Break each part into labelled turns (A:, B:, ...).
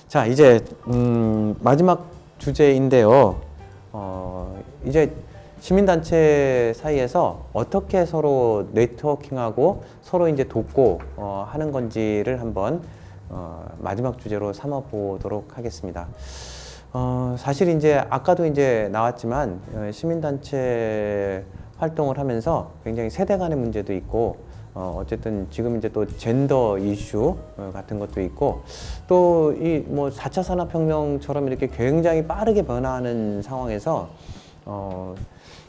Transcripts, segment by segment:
A: 자, 이제 마지막 주제인데요. 이제 시민단체 사이에서 어떻게 서로 네트워킹하고 서로 이제 돕고 하는 건지를 한번 마지막 주제로 삼아 보도록 하겠습니다. 사실 이제 아까도 이제 나왔지만 시민단체 활동을 하면서 굉장히 세대 간의 문제도 있고 어쨌든 지금 이제 또 젠더 이슈 같은 것도 있고 또 이 뭐 4차 산업혁명처럼 이렇게 굉장히 빠르게 변화하는 상황에서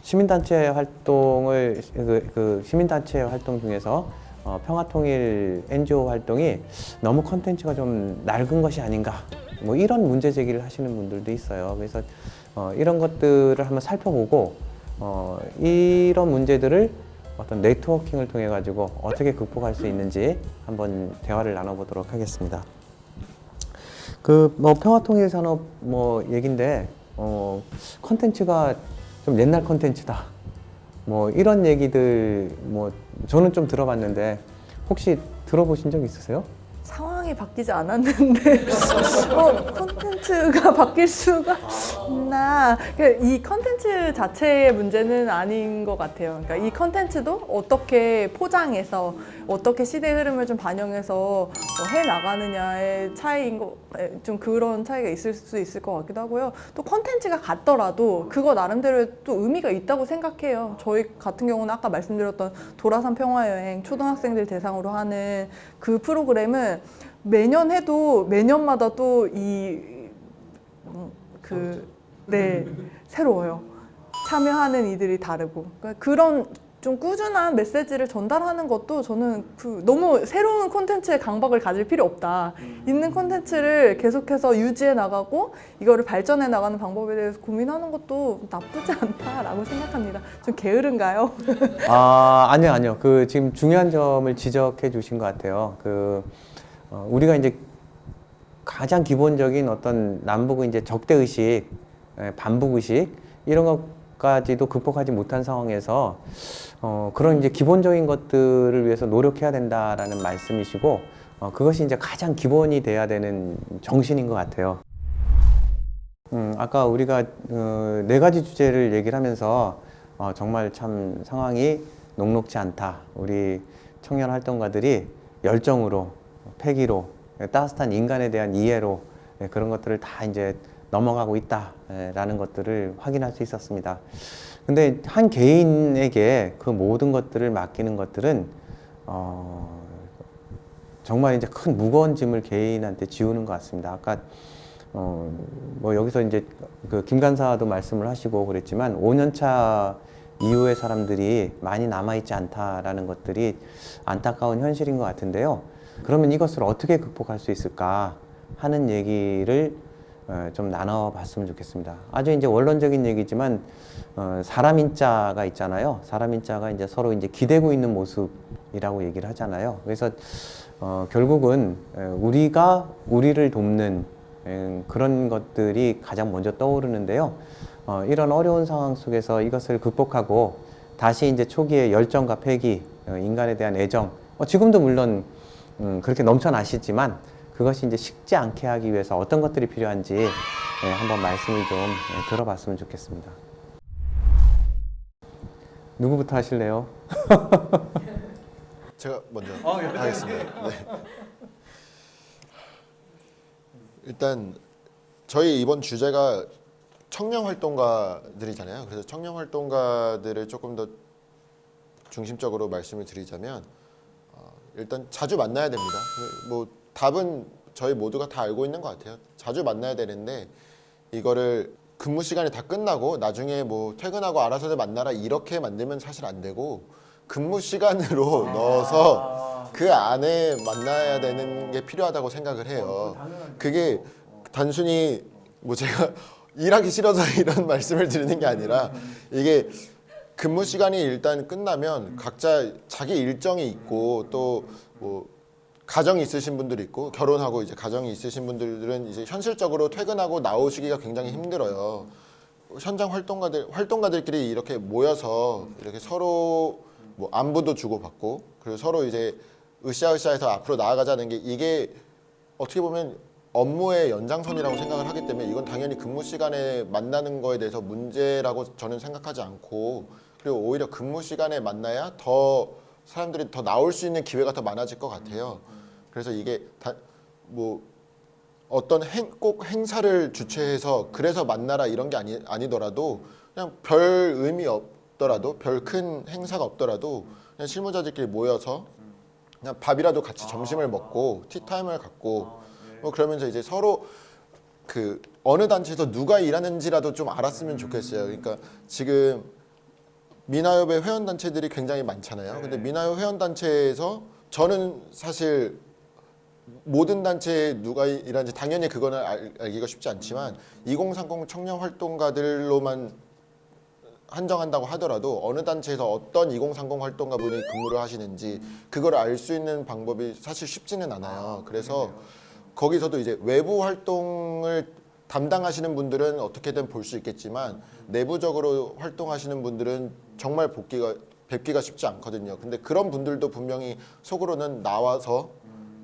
A: 시민단체 활동을 시민단체 활동 중에서 평화통일 NGO 활동이 너무 컨텐츠가 좀 낡은 것이 아닌가 뭐 이런 문제 제기를 하시는 분들도 있어요. 그래서 이런 것들을 한번 살펴보고 이런 문제들을 어떤 네트워킹을 통해 가지고 어떻게 극복할 수 있는지 한번 대화를 나눠보도록 하겠습니다. 그 뭐 평화통일 산업 뭐 얘긴데 컨텐츠가 좀 옛날 컨텐츠다. 뭐 이런 얘기들 뭐 저는 좀 들어봤는데 혹시 들어보신 적 있으세요?
B: 상황이 바뀌지 않았는데 콘텐츠가 바뀔 수가 있나. 이 콘텐츠 자체의 문제는 아닌 것 같아요. 그러니까 이 콘텐츠도 어떻게 포장해서 어떻게 시대의 흐름을 좀 반영해서 해나가느냐의 차이인 거, 좀 그런 차이가 있을 수 있을 것 같기도 하고요. 또 콘텐츠가 같더라도 그거 나름대로 또 의미가 있다고 생각해요. 저희 같은 경우는 아까 말씀드렸던 도라산 평화여행 초등학생들 대상으로 하는 그 프로그램은 매년 해도 매년마다 또 새로워요. 참여하는 이들이 다르고 그러니까 그런 좀 꾸준한 메시지를 전달하는 것도 저는 너무 새로운 콘텐츠에 강박을 가질 필요 없다. 있는 콘텐츠를 계속해서 유지해 나가고 이거를 발전해 나가는 방법에 대해서 고민하는 것도 나쁘지 않다라고 생각합니다. 좀 게으른가요?
A: 아니요. 그 지금 중요한 점을 지적해 주신 것 같아요. 우리가 이제 가장 기본적인 어떤 남북의 이제 적대의식, 반북의식 이런 것까지도 극복하지 못한 상황에서 그런 이제 기본적인 것들을 위해서 노력해야 된다라는 말씀이시고 그것이 이제 가장 기본이 돼야 되는 정신인 것 같아요. 아까 우리가 네 가지 주제를 얘기를 하면서 정말 참 상황이 녹록지 않다. 우리 청년 활동가들이 열정으로, 패기로, 따뜻한 인간에 대한 이해로 그런 것들을 다 이제 넘어가고 있다라는 것들을 확인할 수 있었습니다. 근데 한 개인에게 그 모든 것들을 맡기는 것들은 정말 이제 큰 무거운 짐을 개인한테 지우는 것 같습니다. 아까 뭐 여기서 이제 그 김 간사도 말씀을 하시고 그랬지만 5년차 이후의 사람들이 많이 남아있지 않다라는 것들이 안타까운 현실인 것 같은데요. 그러면 이것을 어떻게 극복할 수 있을까 하는 얘기를 좀 나눠봤으면 좋겠습니다. 아주 이제 원론적인 얘기지만 사람 인자가 있잖아요. 사람 인자가 이제 서로 이제 기대고 있는 모습이라고 얘기를 하잖아요. 그래서 결국은 우리가 우리를 돕는 그런 것들이 가장 먼저 떠오르는데요. 이런 어려운 상황 속에서 이것을 극복하고 다시 이제 초기의 열정과 패기, 인간에 대한 애정, 지금도 물론 그렇게 넘쳐나시지만 그것이 이제 식지 않게 하기 위해서 어떤 것들이 필요한지 한번 말씀을 좀 들어봤으면 좋겠습니다. 누구부터 하실래요?
C: 제가 먼저 하겠습니다. 네. 일단 저희 이번 주제가 청년 활동가들이잖아요. 그래서 청년 활동가들을 조금 더 중심적으로 말씀을 드리자면 일단 자주 만나야 됩니다. 뭐 답은 저희 모두가 다 알고 있는 것 같아요. 자주 만나야 되는데 이거를 근무 시간이 다 끝나고 나중에 뭐 퇴근하고 알아서들 만나라 이렇게 만들면 사실 안 되고 근무 시간으로 넣어서 그 안에 만나야 되는 게 필요하다고 생각을 해요. 그게 단순히 뭐 제가 일하기 싫어서 이런 말씀을 드리는 게 아니라 이게 근무 시간이 일단 끝나면 각자 자기 일정이 있고 또 뭐 가정이 있으신 분들이 있고 결혼하고 이제 가정이 있으신 분들은 이제 현실적으로 퇴근하고 나오시기가 굉장히 힘들어요. 현장 활동가들끼리 이렇게 모여서 이렇게 서로 뭐 안부도 주고받고 그리고 서로 이제 으쌰으쌰해서 앞으로 나아가자는 게 이게 어떻게 보면 업무의 연장선이라고 생각을 하기 때문에 이건 당연히 근무 시간에 만나는 거에 대해서 문제라고 저는 생각하지 않고, 그리고 오히려 근무 시간에 만나야 더 사람들이 더 나올 수 있는 기회가 더 많아질 것 같아요. 그래서 이게 뭐 어떤 꼭 행사를 주최해서 그래서 만나라 이런 게 아니더라도 그냥 별 의미 없더라도 별 큰 행사가 없더라도 그냥 실무자들끼리 모여서 그냥 밥이라도 같이 점심을 먹고 티타임을 갖고 뭐 그러면서 이제 서로 그 어느 단체에서 누가 일하는지라도 좀 알았으면 좋겠어요. 그러니까 지금 미나협의 회원단체들이 굉장히 많잖아요. 근데 미나협 회원단체에서 저는 사실 모든 단체에 누가 일하는지 당연히 그거는 알기가 쉽지 않지만 2030 청년 활동가들로만 한정한다고 하더라도 어느 단체에서 어떤 2030 활동가분이 근무를 하시는지 그걸 알 수 있는 방법이 사실 쉽지는 않아요. 그래서 거기서도 이제 외부 활동을 담당하시는 분들은 어떻게든 볼 수 있겠지만 내부적으로 활동하시는 분들은 정말 뵙기가 쉽지 않거든요. 근데 그런 분들도 분명히 속으로는 나와서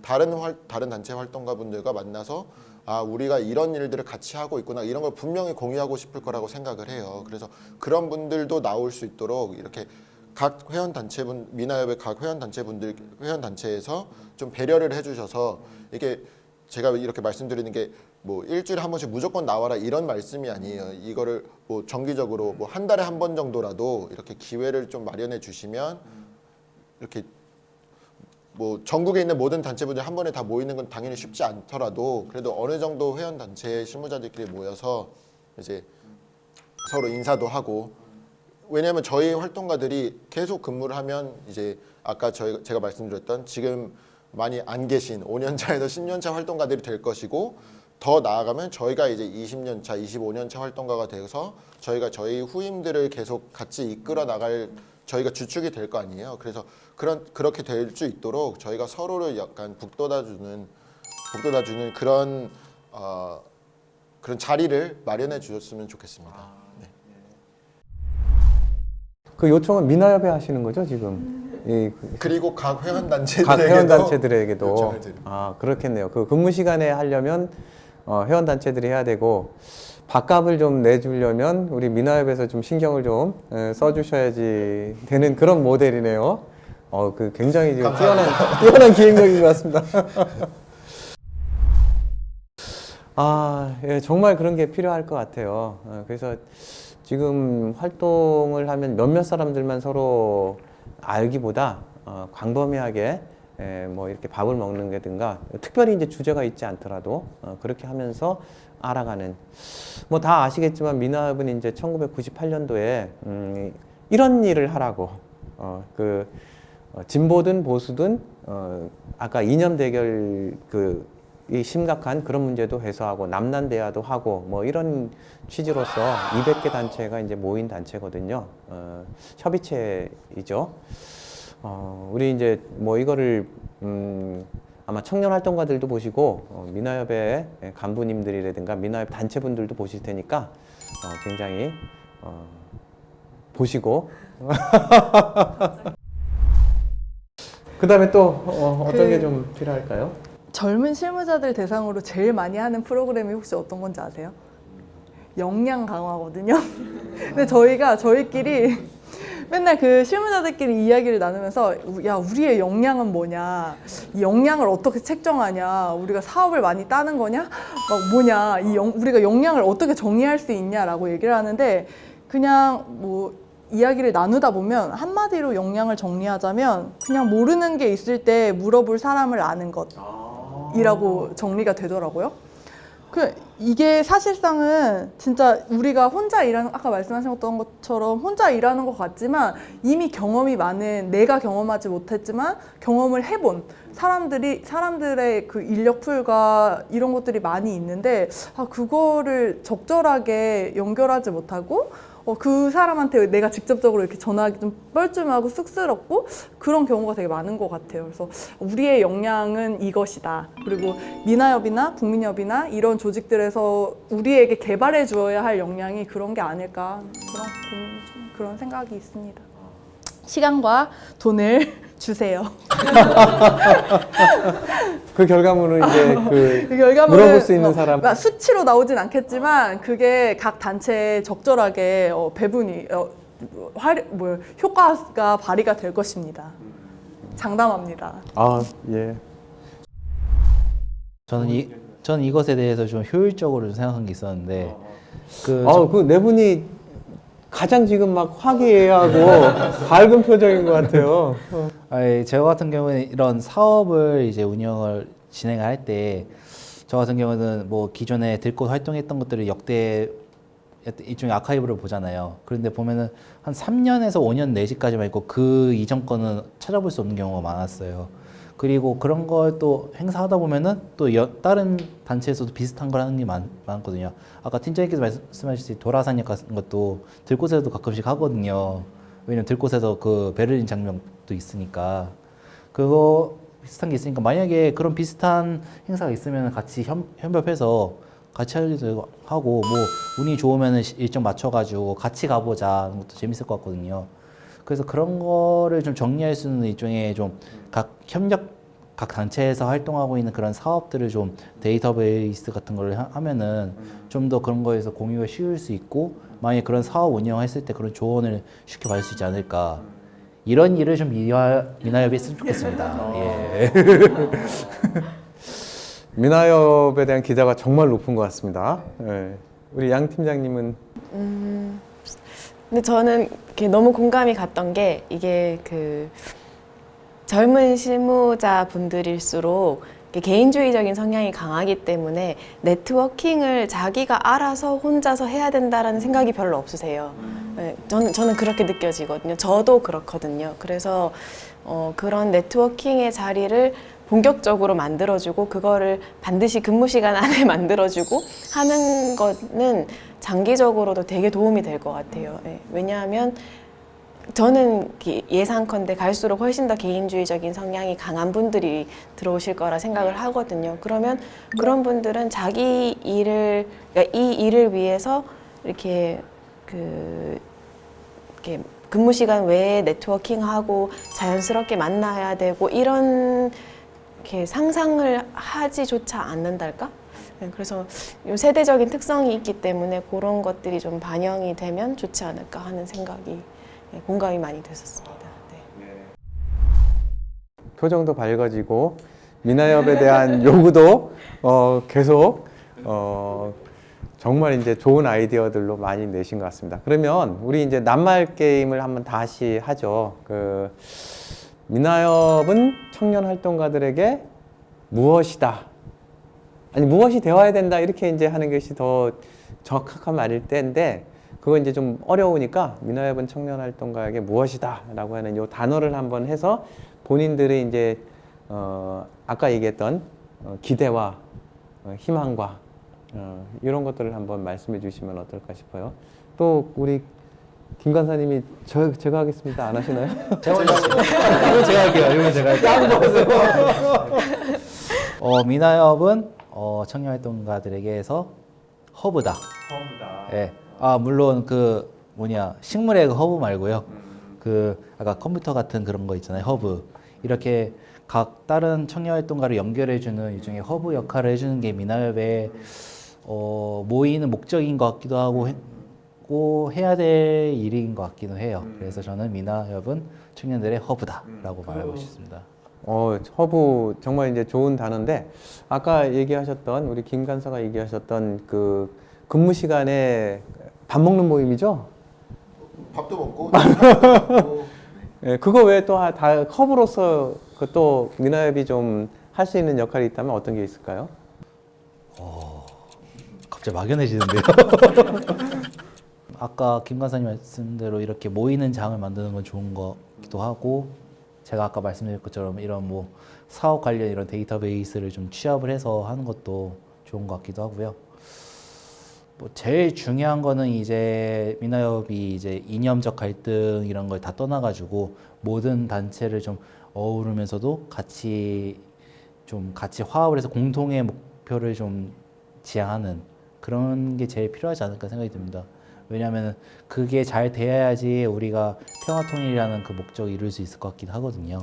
C: 다른 단체 활동가 분들과 만나서 아 우리가 이런 일들을 같이 하고 있구나 이런 걸 분명히 공유하고 싶을 거라고 생각을 해요. 그래서 그런 분들도 나올 수 있도록 이렇게 각 회원단체분 미나협의 각 회원단체에서 좀 배려를 해주셔서 이게 제가 이렇게 말씀드리는 게 뭐 일주일에 한 번씩 무조건 나와라 이런 말씀이 아니에요. 이거를 뭐 정기적으로 뭐 한 달에 한 번 정도라도 이렇게 기회를 좀 마련해 주시면 이렇게 뭐 전국에 있는 모든 단체분들 한 번에 다 모이는 건 당연히 쉽지 않더라도 그래도 어느 정도 회원 단체 실무자들끼리 모여서 이제 서로 인사도 하고 왜냐하면 저희 활동가들이 계속 근무를 하면 이제 아까 제가 말씀드렸던 지금 많이 안 계신 5년차에서 10년차 활동가들이 될 것이고 더 나아가면 저희가 이제 20년차, 25년차 활동가가 돼서 저희가 저희 후임들을 계속 같이 이끌어 나갈 저희가 주축이 될 거 아니에요. 그래서 그렇게 될 수 있도록 저희가 서로를 약간 북돋아주는 그런 자리를 마련해 주셨으면 좋겠습니다. 네.
A: 그 요청은 미나협에 하시는 거죠 지금?
C: 그리고 각 회원
A: 각
C: 단체들에게도
A: 회원 단체들에게도
C: 요청을 드립니다.
A: 아 그렇겠네요. 그 근무 시간에 하려면 회원 단체들이 해야 되고 밥값을 좀 내주려면 우리 미나협에서 좀 신경을 좀 써주셔야지 되는 그런 모델이네요. 그 굉장히 지금 뛰어난 기획력인 것 같습니다. 예, 정말 그런 게 필요할 것 같아요. 그래서 지금 활동을 하면 몇몇 사람들만 서로 알기보다 광범위하게 뭐 이렇게 밥을 먹는 게든가 특별히 이제 주제가 있지 않더라도 그렇게 하면서 알아가는 뭐 다 아시겠지만 미나협은 이제 1998년도에 이런 일을 하라고 진보든 보수든 아까 이념 대결 이 심각한 그런 문제도 해소하고 남남 대화도 하고 뭐 이런 취지로서 200개 단체가 이제 모인 단체거든요. 협의체이죠. 우리 이제 뭐 이거를 아마 청년 활동가들도 보시고 미나협의 간부님들이라든가 미나협 단체분들도 보실 테니까 굉장히 보시고 그 다음에 또 어떤 게 좀 필요할까요?
B: 젊은 실무자들 대상으로 제일 많이 하는 프로그램이 혹시 어떤 건지 아세요? 역량 강화거든요. 근데 저희끼리 맨날 그 실무자들끼리 이야기를 나누면서 야 우리의 역량은 뭐냐, 이 역량을 어떻게 책정하냐, 우리가 사업을 많이 따는 거냐, 막 뭐냐, 우리가 역량을 어떻게 정의할 수 있냐라고 얘기를 하는데 그냥 뭐 이야기를 나누다 보면 한마디로 역량을 정리하자면 그냥 모르는 게 있을 때 물어볼 사람을 아는 것이라고 정리가 되더라고요. 이게 사실상은 진짜 우리가 혼자 일하는, 아까 말씀하셨던 것처럼 혼자 일하는 것 같지만 이미 경험이 많은, 내가 경험하지 못했지만 경험을 해본 사람들의 그 인력풀과 이런 것들이 많이 있는데 그거를 적절하게 연결하지 못하고 그 사람한테 내가 직접적으로 이렇게 전화하기 좀 뻘쭘하고 쑥스럽고 그런 경우가 되게 많은 것 같아요. 그래서 우리의 역량은 이것이다. 그리고 미나협이나 국민협이나 이런 조직들에서 우리에게 개발해 주어야 할 역량이 그런 게 아닐까, 그런 생각이 있습니다. 시간과 돈을 주세요.
A: 그 결과물은 이제 그
B: 그 결과물은
A: 물어볼 수 있는 사람.
B: 수치로 나오진 않겠지만 그게 각 단체에 적절하게 배분이 효과가 발휘가 될 것입니다. 장담합니다.
A: 아, 예.
D: 저는 이것에 대해서 좀 효율적으로 생각한 게 있었는데
A: 그 네 분이 가장 지금 막 화기애애하고 밝은 표정인 것 같아요.
D: 저 같은 경우는 이런 사업을 이제 운영을 진행할 때 저 같은 경우는 뭐 기존에 들꽃 활동했던 것들을 역대 일종의 아카이브를 보잖아요. 그런데 보면은 한 3년에서 5년 내지까지만 있고 그 이전 거는 찾아볼 수 없는 경우가 많았어요. 그리고 그런 걸 또 행사하다 보면은 또 다른 단체에서도 비슷한 걸 하는 게 많거든요. 아까 팀장님께서 말씀하셨듯이 도라산역 같은 것도 들꽃에서도 가끔씩 하거든요. 왜냐면 들꽃에서 그 베를린 장면도 있으니까. 그거 비슷한 게 있으니까 만약에 그런 비슷한 행사가 있으면 같이 협업해서 같이 하기도 하고 뭐 운이 좋으면 일정 맞춰가지고 같이 가보자 하는 것도 재밌을 것 같거든요. 그래서 그런 거를 좀 정리할 수 있는 일종의 좀 각 단체에서 활동하고 있는 그런 사업들을 좀 데이터베이스 같은 걸 하면은 좀 더 그런 거에서 공유가 쉬울 수 있고 만약에 그런 사업 운영했을 때 그런 조언을 쉽게 받을 수 있지 않을까. 이런 일을 좀 미나협이 했으면 좋겠습니다. 예.
A: 미나협에 대한 기대가 정말 높은 것 같습니다. 예. 우리 양 팀장님은
E: 근데 저는 이렇게 너무 공감이 갔던 게 이게 그 젊은 실무자 분들일수록 개인주의적인 성향이 강하기 때문에 네트워킹을 자기가 알아서 혼자서 해야 된다라는 생각이 별로 없으세요. 네, 저는 그렇게 느껴지거든요. 저도 그렇거든요. 그래서 그런 네트워킹의 자리를 본격적으로 만들어주고 그거를 반드시 근무 시간 안에 만들어주고 하는 거는 장기적으로도 되게 도움이 될 것 같아요. 네, 왜냐하면 저는 예상컨대 갈수록 훨씬 더 개인주의적인 성향이 강한 분들이 들어오실 거라 생각을 하거든요. 그러면 그런 분들은 자기 일을, 그러니까 이 일을 위해서 이렇게 이렇게 근무 시간 외에 네트워킹하고 자연스럽게 만나야 되고 이런 이렇게 상상을 하지조차 않는달까? 네, 그래서 요 세대적인 특성이 있기 때문에 그런 것들이 좀 반영이 되면 좋지 않을까 하는 생각이 공감이 많이 됐었습니다. 네.
A: 표정도 밝아지고 미나협에 대한 요구도 계속 정말 이제 좋은 아이디어들로 많이 내신 것 같습니다. 그러면 우리 이제 낱말 게임을 한번 다시 하죠. 미나협은 청년 활동가들에게 무엇이다? 아니 무엇이 되어야 된다 이렇게 이제 하는 것이 더 정확한 말일 때인데 그거 이제 좀 어려우니까 미나협은 청년 활동가에게 무엇이다라고 하는 요 단어를 한번 해서 본인들의 이제 아까 얘기했던 기대와 희망과 이런 것들을 한번 말씀해 주시면 어떨까 싶어요. 또 우리 김 간사님이 제가 하겠습니다. 안 하시나요?
D: 이거 제가 할게요. 이거 제가 할게요. 미나협은 청년 활동가들에게서 허브다. 예. 물론 식물의 허브 말고요. 아까 컴퓨터 같은 그런 거 있잖아요. 허브. 이렇게 각 다른 청년 활동가를 연결해주는 일종의 허브 역할을 해주는 게 미나협의 모이는 목적인 것 같기도 하고 해야 될 일인 것 같기도 해요. 그래서 저는 미나협은 청년들의 허브다라고 말하고 싶습니다.
A: 허브 정말 이제 좋은 단어인데 아까 얘기하셨던 우리 김 간사가 얘기하셨던 그 근무 시간에 밥 먹는 모임이죠?
C: 밥도 먹고 밥도 먹고
A: 예, 그거 외에 또 다 컵으로서 또 미나협이 좀 할 수 있는 역할이 있다면 어떤 게 있을까요?
D: 갑자기 막연해지는데요. 아까 김 간사님 말씀대로 이렇게 모이는 장을 만드는 건 좋은 거기도 하고 제가 아까 말씀드린 것처럼 이런 뭐 사업 관련 이런 데이터베이스를 좀 취합을 해서 하는 것도 좋은 것 같기도 하고요. 뭐 제일 중요한 거는 이제 미나협이 이제 이념적 갈등 이런 걸 다 떠나가지고 모든 단체를 좀 어우르면서도 같이 화합을 해서 공통의 목표를 좀 지향하는 그런 게 제일 필요하지 않을까 생각이 듭니다. 왜냐하면 그게 잘 돼야지 우리가 평화통일이라는 그 목적을 이룰 수 있을 것 같긴 하거든요.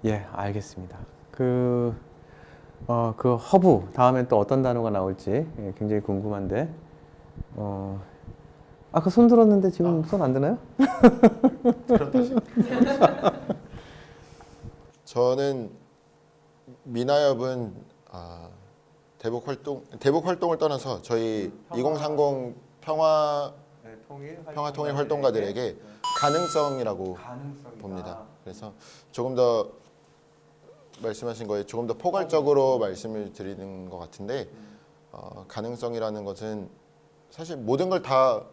A: 예, 알겠습니다. 그 허브 다음엔 또 어떤 단어가 나올지 예, 굉장히 궁금한데 아까 손 들었는데 지금 손 안 드나요?
C: 저는 미나엽은 대북 활동을 떠나서 저희 2030 평화 통일 활동가들에게 가능성이라고 봅니다. 그래서 조금 더 말씀하신 거에 조금 더 포괄적으로 말씀을 드리는 것 같은데 가능성이라는 것은 사실 모든 걸 다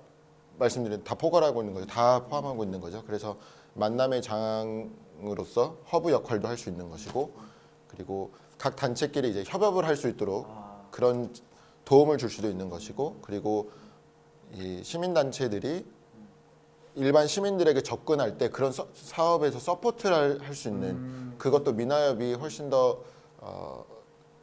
C: 다 포괄하고 있는 거죠. 다 포함하고 있는 거죠. 그래서 만남의 장으로서 허브 역할도 할 수 있는 것이고 그리고 각 단체끼리 이제 협업을 할 수 있도록 그런 도움을 줄 수도 있는 것이고 그리고 이 시민단체들이 일반 시민들에게 접근할 때 그런 사업에서 서포트를 할 수 있는 그것도 미나엽이 훨씬 더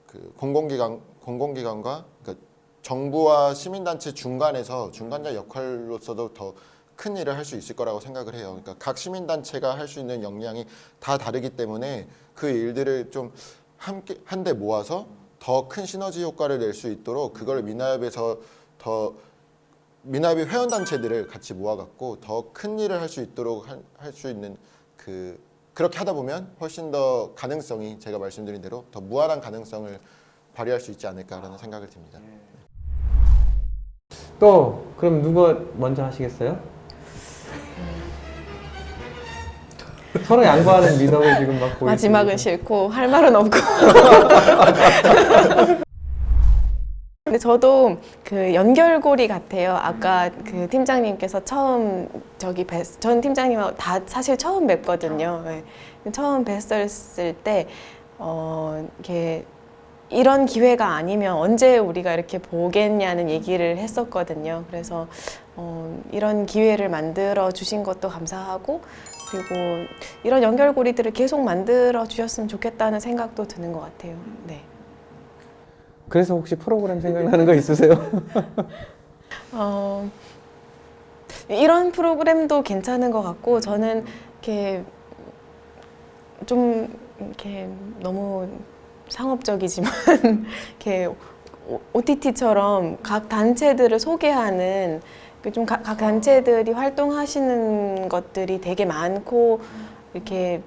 C: 그 공공기관과 그러니까 정부와 시민단체 중간에서 중간자 역할로서도 더 큰 일을 할 수 있을 거라고 생각을 해요. 그러니까 각 시민단체가 할 수 있는 역량이 다 다르기 때문에 그 일들을 좀 함께 한데 모아서 더 큰 시너지 효과를 낼 수 있도록 그걸 미나엽에서 더 미나엽이 회원단체들을 같이 모아갖고 더 큰 일을 할 수 있도록 할 수 있는 그렇게 하다 보면 훨씬 더 가능성이 제가 말씀드린 대로 더 무한한 가능성을 발휘할 수 있지 않을까라는 생각을 듭니다.
A: 또 그럼 누가 먼저 하시겠어요? 서로 양보하는 미덕을 지금 막 보이고
E: 마지막은 싫고 할 말은 없고. 근데 저도 그 연결고리 같아요. 아까 그 팀장님께서 처음 전 팀장님하고 다 사실 처음 뵙거든요. 네. 처음 뵀을 때 이렇게 이런 기회가 아니면 언제 우리가 이렇게 보겠냐는 얘기를 했었거든요. 그래서 이런 기회를 만들어 주신 것도 감사하고 그리고 이런 연결고리들을 계속 만들어 주셨으면 좋겠다는 생각도 드는 것 같아요. 네.
A: 그래서 혹시 프로그램 생각나는 거 있으세요?
E: 이런 프로그램도 괜찮은 것 같고 저는 이렇게 좀 이렇게 너무 상업적이지만 이렇게 OTT처럼 각 단체들을 소개하는 좀 각 단체들이 활동하시는 것들이 되게 많고 이렇게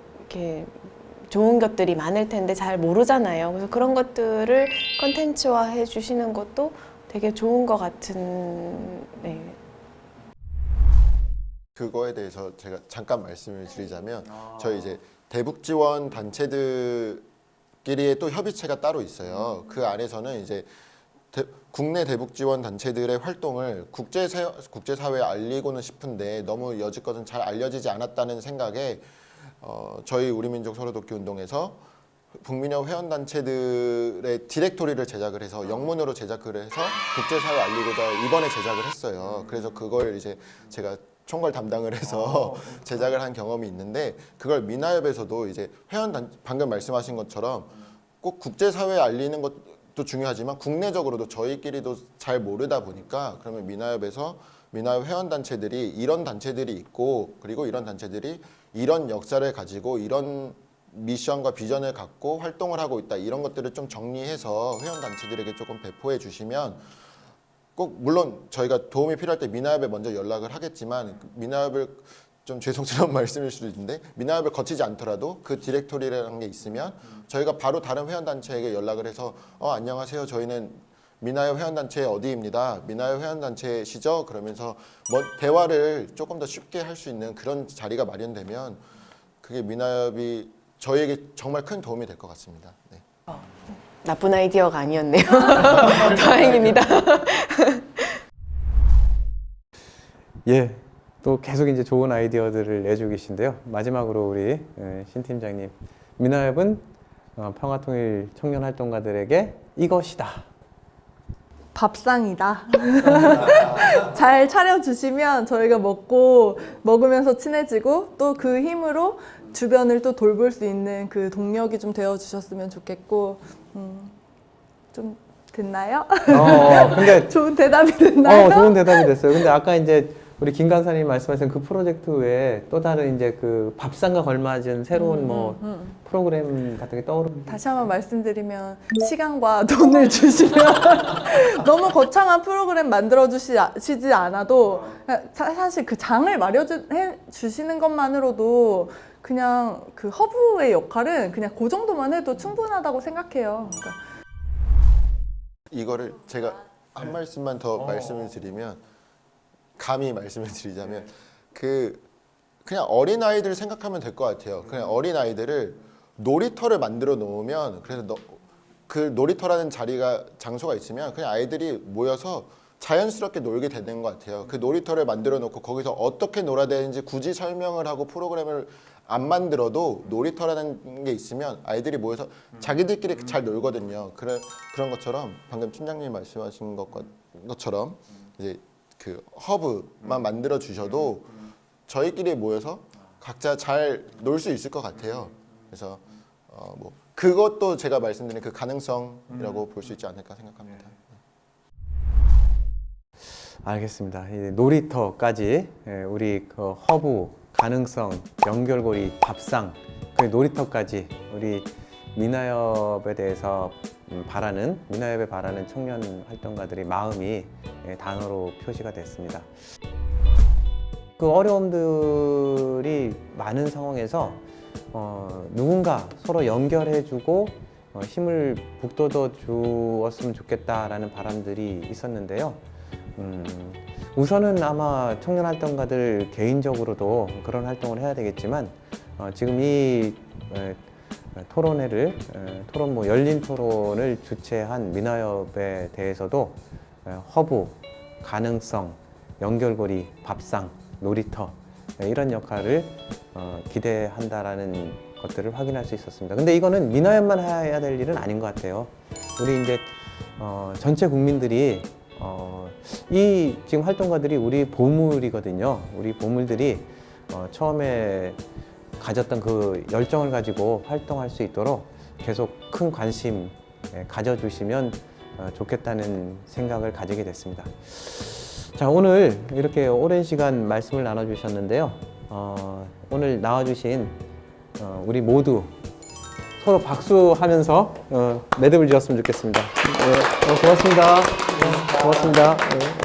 E: 좋은 것들이 많을 텐데 잘 모르잖아요. 그래서 그런 것들을 컨텐츠화 해주시는 것도 되게 좋은 것 같은. 네.
C: 그거에 대해서 제가 잠깐 말씀을 드리자면 저희 이제 대북 지원 단체들끼리의 또 협의체가 따로 있어요. 그 안에서는 이제 국내 대북 지원 단체들의 활동을 국제사회에 알리고는 싶은데 너무 여지껏은 잘 알려지지 않았다는 생각에 저희 우리민족 서로돕기 운동에서 북민협 회원단체들의 디렉토리를 제작을 해서 영문으로 제작을 해서 국제사회에 알리고자 이번에 제작을 했어요. 그래서 그걸 이제 제가 총괄 담당을 해서 제작을 한 경험이 있는데 그걸 미나엽에서도 이제 방금 말씀하신 것처럼 꼭 국제사회에 알리는 것도 중요하지만 국내적으로도 저희끼리도 잘 모르다 보니까 그러면 미나엽에서 미나엽 회원단체들이 이런 단체들이 있고 그리고 이런 단체들이 이런 역사를 가지고 이런 미션과 비전을 갖고 활동을 하고 있다 이런 것들을 좀 정리해서 회원단체들에게 조금 배포해 주시면 꼭 물론 저희가 도움이 필요할 때 미나엽에 먼저 연락을 하겠지만 미나엽을 좀 죄송스러운 말씀일 수도 있는데 미나엽을 거치지 않더라도 그 디렉토리라는 게 있으면 저희가 바로 다른 회원단체에게 연락을 해서 안녕하세요 저희는 미나엽 회원단체 어디입니다. 미나엽 회원단체시죠? 그러면서 대화를 조금 더 쉽게 할 수 있는 그런 자리가 마련되면 그게 미나엽이 저희에게 정말 큰 도움이 될 것 같습니다. 네.
E: 나쁜 아이디어가 아니었네요. 다행입니다.
A: 예, 또 계속 이제 좋은 아이디어들을 내주고 계신데요. 마지막으로 우리 신 팀장님, 미나엽은 평화통일 청년활동가들에게 이것이다.
B: 밥상이다. 잘 차려주시면 저희가 먹으면서 친해지고 또 그 힘으로 주변을 또 돌볼 수 있는 그 동력이 좀 되어주셨으면 좋겠고 좀 됐나요?
A: 근데
B: 좋은 대답이 됐나요?
A: 좋은 대답이 됐어요. 근데 아까 이제 우리 김 간사님 말씀하신 그 프로젝트 외에 또 다른 이제 그 밥상과 걸맞은 새로운 뭐 프로그램 같은 게 떠오릅니다.
B: 다시 한번 말씀드리면 시간과 돈을 주시면 너무 거창한 프로그램 만들어 주시지 않아도 사실 그 장을 마련해 주시는 것만으로도 그냥 그 허브의 역할은 그냥 그 정도만 해도 충분하다고 생각해요. 그러니까
C: 이거를 제가 한 말씀만 더 말씀을 드리면, 감히 말씀을 드리자면 그냥 어린 아이들 생각하면 될 것 같아요. 그냥 어린 아이들을 놀이터를 만들어 놓으면, 그래서 그 놀이터라는 장소가 있으면 그냥 아이들이 모여서 자연스럽게 놀게 되는 것 같아요. 그 놀이터를 만들어 놓고 거기서 어떻게 놀아야 되는지 굳이 설명을 하고 프로그램을 안 만들어도 놀이터라는 게 있으면 아이들이 모여서 자기들끼리 잘 놀거든요. 그런 것처럼 방금 팀장님이 말씀하신 것처럼 이제 그 허브만 만들어 주셔도 저희끼리 모여서 각자 잘 놀 수 있을 것 같아요. 그래서 뭐 그것도 제가 말씀드린 그 가능성이라고 볼 수 있지 않을까 생각합니다.
A: 알겠습니다. 이 놀이터까지 우리 그 허브, 가능성, 연결고리, 밥상, 그 놀이터까지 우리 미나협에 대해서 미나협에 바라는 청년 활동가들의 마음이 단어로 표시가 됐습니다. 그 어려움들이 많은 상황에서 누군가 서로 연결해주고 힘을 북돋워 주었으면 좋겠다라는 바람들이 있었는데요. 우선은 아마 청년 활동가들 개인적으로도 그런 활동을 해야 되겠지만 지금 이 열린 토론을 주최한 미나협에 대해서도 허브, 가능성, 연결고리, 밥상, 놀이터 이런 역할을 기대한다라는 것들을 확인할 수 있었습니다. 근데 이거는 미나협만 해야 될 일은 아닌 것 같아요. 우리 이제 전체 국민들이 이 지금 활동가들이 우리 보물이거든요. 우리 보물들이 처음에 가졌던 그 열정을 가지고 활동할 수 있도록 계속 큰 관심 가져주시면 좋겠다는 생각을 가지게 됐습니다. 자, 오늘 이렇게 오랜 시간 말씀을 나눠주셨는데요. 오늘 나와주신 우리 모두 서로 박수하면서 매듭을 지었으면 좋겠습니다. 고맙습니다. 고맙습니다.